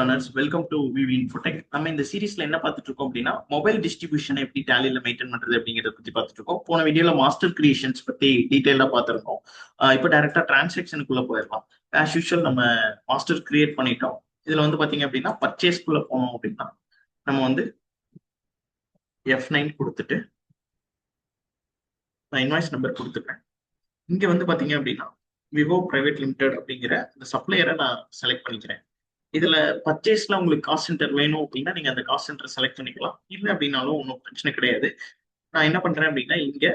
Learners welcome to VV Infotech. நம்ம இந்த சீரிஸ்ல என்ன பார்த்துட்டு இருக்கோம் அப்படின்னா மொபைல் டிஸ்ட்ரிபியூஷனை எப்படி டேலியில மெயின்டைன் பண்றது அப்படிங்கிறத பத்தி பார்த்துட்டு இருக்கோம். போன வீடியோல மாஸ்டர் கிரியேஷன்ஸ் பத்தி டீடைலா பார்த்திருக்கோம். இப்போ டைரக்டா டிரான்சாக்ஷனுக்குள்ள போயிடலாம். ஆஸ் யூஷுவல் நம்ம மாஸ்டர் கிரியேட் பண்ணிட்டோம். இதுல வந்து பாத்தீங்க அப்படின்னா பர்ச்சேஸ்க்குள்ள போனோம் அப்படின்னா நம்ம வந்து F9 கொடுத்துட்டு நான் இன்வாய்ஸ் நம்பர் கொடுத்துருக்கேன். இங்க வந்து பாத்தீங்க அப்படின்னா விவோ பிரைவேட் லிமிடெட் அப்படிங்கிற இந்த சப்ளையரை நான் செலக்ட் பண்ணிக்கிறேன். இதுல பர்ச்சேஸ்ல உங்களுக்கு காஸ்ட் சென்டர் வேணும் அப்படின்னா நீங்க அந்த காஸ்ட் சென்டர் செலக்ட் பண்ணிக்கலாம். இல்லை அப்படின்னாலும் ஒன்றும் பிரச்சனை கிடையாது. நான் என்ன பண்றேன் அப்படின்னா இங்க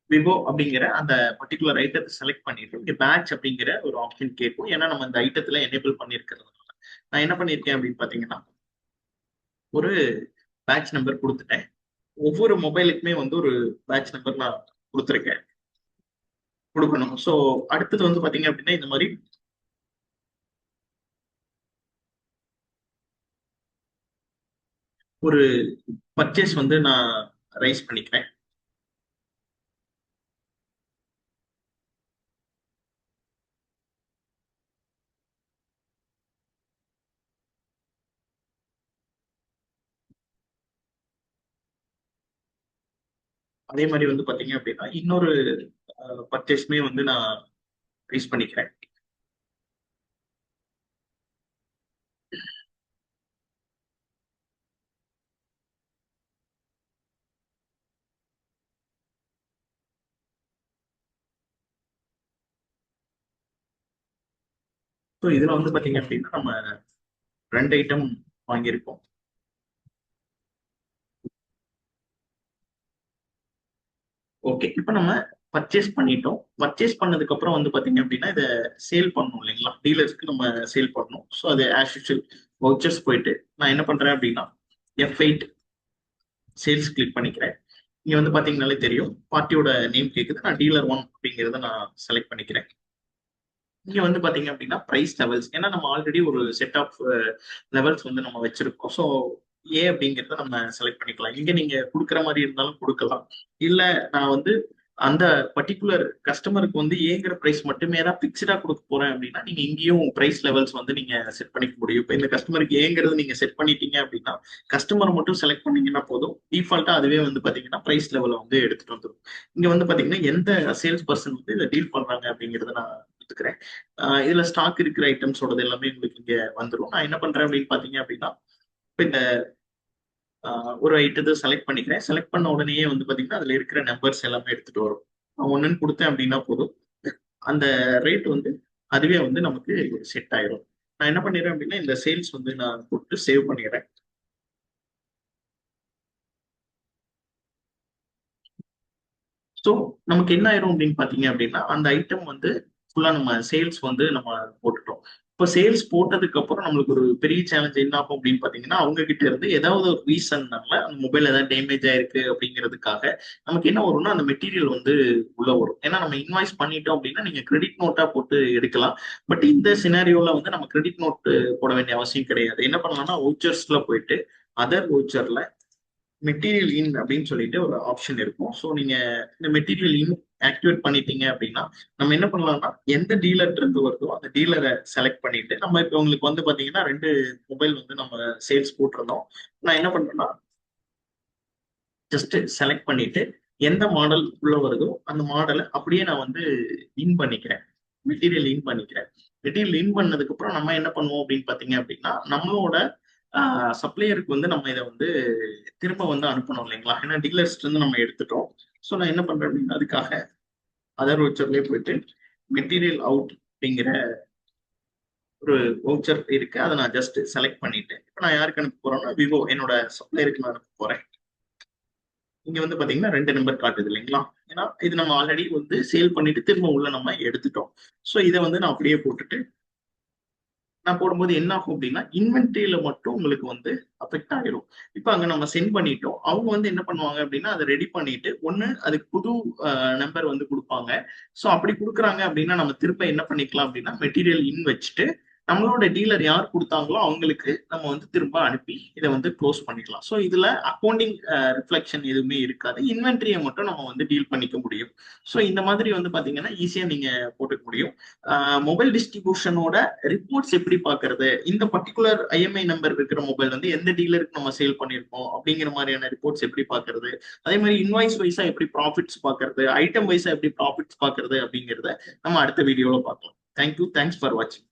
விவோ அப்படிங்கிற அந்த பர்டிகுலர் ஐட்டத்தை செலக்ட் பண்ணிட்டு இங்க பேட்ச் அப்படிங்கிற ஒரு ஆப்ஷன் கேட்கும். ஏன்னா நம்ம இந்த ஐட்டத்துல எனேபிள் பண்ணிருக்கிறதுனால நான் என்ன பண்ணிருக்கேன் அப்படின்னு பாத்தீங்கன்னா ஒரு பேட்ச் நம்பர் கொடுத்துட்டேன். ஒவ்வொரு மொபைலுக்குமே வந்து ஒரு பேட்ச் நம்பர் நான் கொடுத்துருக்கேன், கொடுக்கணும். ஸோ அடுத்தது வந்து பாத்தீங்க அப்படின்னா இந்த மாதிரி ஒரு பர்ச்சேஸ் வந்து நான் ரைஸ் பண்ணிக்கிறேன். அதே மாதிரி வந்து பாத்தீங்க அப்படின்னா இன்னொரு பர்ச்சேஸ்மே வந்து நான் ரைஸ் பண்ணிக்கிறேன். ஸோ இதுல வந்து பாத்தீங்க அப்படின்னா நம்ம 2 ஐட்டம் வாங்கியிருக்கோம். ஓகே, இப்போ நம்ம பர்ச்சேஸ் பண்ணிட்டோம். பர்ச்சேஸ் பண்ணதுக்கு அப்புறம் வந்து பாத்தீங்க அப்படின்னா இதை சேல் பண்ணணும் இல்லைங்களா, டீலர்ஸ்க்கு நம்ம சேல் பண்ணணும். ஸோ அது ஆஸ் யூஷுவல் வவுச்சர்ஸ் போயிட்டு நான் என்ன பண்றேன் அப்படின்னா F8 சேல்ஸ் கிளிக் பண்ணிக்கிறேன். இங்க வந்து பாத்தீங்கன்னாலே தெரியும் பார்ட்டியோட நேம் கேக்குது. நான் டீலர் 1 அப்படிங்கிறத நான் செலக்ட் பண்ணிக்கிறேன். இங்க வந்து பாத்தீங்க அப்படின்னா பிரைஸ் லெவல்ஸ், ஏன்னா நம்ம ஆல்ரெடி ஒரு செட் ஆஃப் லெவல்ஸ் வந்து நம்ம வச்சிருக்கோம். ஸோ ஏ அப்படிங்கிறத நம்ம செலக்ட் பண்ணிக்கலாம். இங்க நீங்க கொடுக்குற மாதிரி இருந்தாலும் கொடுக்கலாம். இல்ல நான் வந்து அந்த பர்டிகுலர் கஸ்டமருக்கு வந்து ஏங்கிற பிரைஸ் மட்டுமே தான் பிக்ஸ்டா கொடுக்க போறேன் அப்படின்னா நீங்க இங்கேயும் பிரைஸ் லெவல்ஸ் வந்து நீங்க செட் பண்ணிக்க முடியும். இப்போ இந்த கஸ்டமருக்கு ஏங்கிறது நீங்க செட் பண்ணிட்டீங்க அப்படின்னா கஸ்டமர் மட்டும் செலக்ட் பண்ணீங்கன்னா போதும், டிஃபால்ட்டா அதுவே வந்து பாத்தீங்கன்னா பிரைஸ் லெவலை வந்து எடுத்துட்டு வந்துடும். இங்க வந்து பாத்தீங்கன்னா எந்த சேல்ஸ் பர்சன் வந்து இதை டீல் பண்றாங்க அப்படிங்கறத நான் எடுத்துக்கிறேன். இதுல ஸ்டாக் இருக்கிற ஐட்டம்ஸோடது எல்லாமே உங்களுக்கு இங்க வந்துடும். நான் என்ன பண்றேன் அப்படின்னு பாத்தீங்க அப்படின்னா இப்ப இந்த ஒரு ஐட்டத்தை செலக்ட் பண்ணிக்கிறேன். செலக்ட் பண்ண உடனேயே வந்து பாத்தீங்கன்னா அதுல இருக்கிற நம்பர்ஸ் எல்லாமே எடுத்துட்டு வரும். நான் ஒண்ணுன்னு கொடுத்தேன் அப்படின்னா போதும், அந்த ரேட் வந்து அதுவே வந்து நமக்கு செட் ஆயிரும். நான் என்ன பண்ணிடுறேன் அப்படின்னா இந்த சேல்ஸ் வந்து நான் போட்டு சேவ் பண்ணிடுறேன். ஸோ நமக்கு என்ன ஆயிரும் அப்படின்னு பாத்தீங்க அப்படின்னா அந்த ஐட்டம் வந்து ஃபுல்லா நம்ம சேல்ஸ் வந்து நம்ம போட்டுட்டோம். இப்போ சேல்ஸ் போட்டதுக்கு அப்புறம் நம்மளுக்கு ஒரு பெரிய சேலஞ்ச் என்ன ஆகும் அப்படின்னு பாத்தீங்கன்னா அவங்க கிட்ட இருந்து ஏதாவது ஒரு ரீசன்னால அந்த மொபைல் ஏதாவது டேமேஜ் ஆயிருக்கு அப்படிங்கிறதுக்காக நமக்கு என்ன வரும்னா அந்த மெட்டீரியல் வந்து உள்ள வரும். ஏன்னா நம்ம இன்வாய்ஸ் பண்ணிட்டோம் அப்படின்னா நீங்க கிரெடிட் நோட்டா போட்டு எடுக்கலாம். பட் இந்த சினாரியோல வந்து நம்ம கிரெடிட் நோட் போட வேண்டிய அவசியம் கிடையாது. என்ன பண்ணலாம்னா வவுச்சர்ஸ்ல போயிட்டு அதர் வவுச்சர்ல மெட்டீரியல் இன் அப்படின்னு சொல்லிட்டு ஒரு ஆப்ஷன் இருக்கும். ஸோ நீங்க இந்த மெட்டீரியல் இன் ஆக்டிவேட் பண்ணிட்டீங்க அப்படின்னா நம்ம என்ன பண்ணலாம்னா எந்த டீலர் இருந்து வருதோ அந்த டீலரை செலக்ட் பண்ணிட்டு நம்ம இப்போ உங்களுக்கு வந்து பாத்தீங்கன்னா 2 மொபைல் வந்து நம்ம சேல்ஸ் போட்டிருந்தோம். நான் என்ன பண்றேன்னா ஜஸ்ட் செலக்ட் பண்ணிட்டு எந்த மாடல் உள்ள வருதோ அந்த மாடலை அப்படியே நான் வந்து இன் பண்ணிக்கிறேன், மெட்டீரியல் இன் பண்ணிக்கிறேன். மெட்டீரியல் இன் பண்ணதுக்கு அப்புறம் நம்ம என்ன பண்ணுவோம் அப்படின்னு பாத்தீங்க அப்படின்னா நம்மளோட சப்ளையருக்கு வந்து நம்ம இதை வந்து திரும்ப வந்து அனுப்பணும் இல்லைங்களா, ஏன்னா டீலர்ஸ்ல இருந்து நம்ம எடுத்துட்டோம். ஸோ நான் என்ன பண்றேன் அப்படின்னா அதுக்காக அதர் வவுச்சர்லயே போயிட்டு மெட்டீரியல் அவுட் அப்படிங்கிற ஒரு வவுச்சர் இருக்கு, அதை நான் ஜஸ்ட் செலக்ட் பண்ணிட்டு இப்போ நான் யாருக்கு அனுப்ப போறேன்னா விவோ என்னோட சப்ளையருக்கு நான் அனுப்ப போறேன். இங்க வந்து பாத்தீங்கன்னா 2 நம்பர் காட்டுது இல்லைங்களா, ஏன்னா இது நம்ம ஆல்ரெடி வந்து சேல் பண்ணிட்டு திரும்ப உள்ள நம்ம எடுத்துட்டோம். ஸோ இதை வந்து நான் அப்படியே போட்டுட்டு நான் போடும்போது என்ன ஆகும் அப்படின்னா இன்வென்ட்ரியில மட்டும் உங்களுக்கு வந்து அஃபெக்ட் ஆகிரும். இப்போ அங்க நம்ம சென்ட் பண்ணிட்டோம், அவங்க வந்து என்ன பண்ணுவாங்க அப்படின்னா அதை ரெடி பண்ணிட்டு ஒண்ணு அதுக்கு புது நம்பர் வந்து கொடுப்பாங்க. ஸோ அப்படி கொடுக்குறாங்க அப்படின்னா நம்ம திரும்ப என்ன பண்ணிக்கலாம் அப்படின்னா மெட்டீரியல் இன் வச்சுட்டு நம்மளோட டீலர் யார் கொடுத்தாங்களோ அவங்களுக்கு நம்ம வந்து திரும்ப அனுப்பி இதை வந்து க்ளோஸ் பண்ணிக்கலாம். ஸோ இதுல அக்கௌண்டிங் ரிஃப்ளெக்ஷன் எதுவுமே இருக்காது. இன்வென்ட்ரியை மட்டும் நம்ம வந்து டீல் பண்ணிக்க முடியும். ஸோ இந்த மாதிரி வந்து பாத்தீங்கன்னா ஈஸியா நீங்க போட்டுக்க முடியும். மொபைல் டிஸ்ட்ரிபியூஷனோட ரிப்போர்ட்ஸ் எப்படி பாக்குறது, இந்த பர்டிகுலர் ஐஎம்ஐ நம்பர் இருக்கிற மொபைல் வந்து எந்த டீலருக்கு நம்ம சேல் பண்ணியிருக்கோம் அப்படிங்கிற மாதிரியான ரிப்போர்ட்ஸ் எப்படி பாக்குறது, அதே மாதிரி இன்வாய்ஸ் வைஸா எப்படி ப்ராஃபிட்ஸ் பாக்குறது, ஐட்டம் வைஸா எப்படி ப்ராஃபிட்ஸ் பாக்குறது அப்படிங்கிறத நம்ம அடுத்த வீடியோல பார்க்கலாம். தேங்க்யூ, தேங்க்ஸ் ஃபார் வாட்சிங்.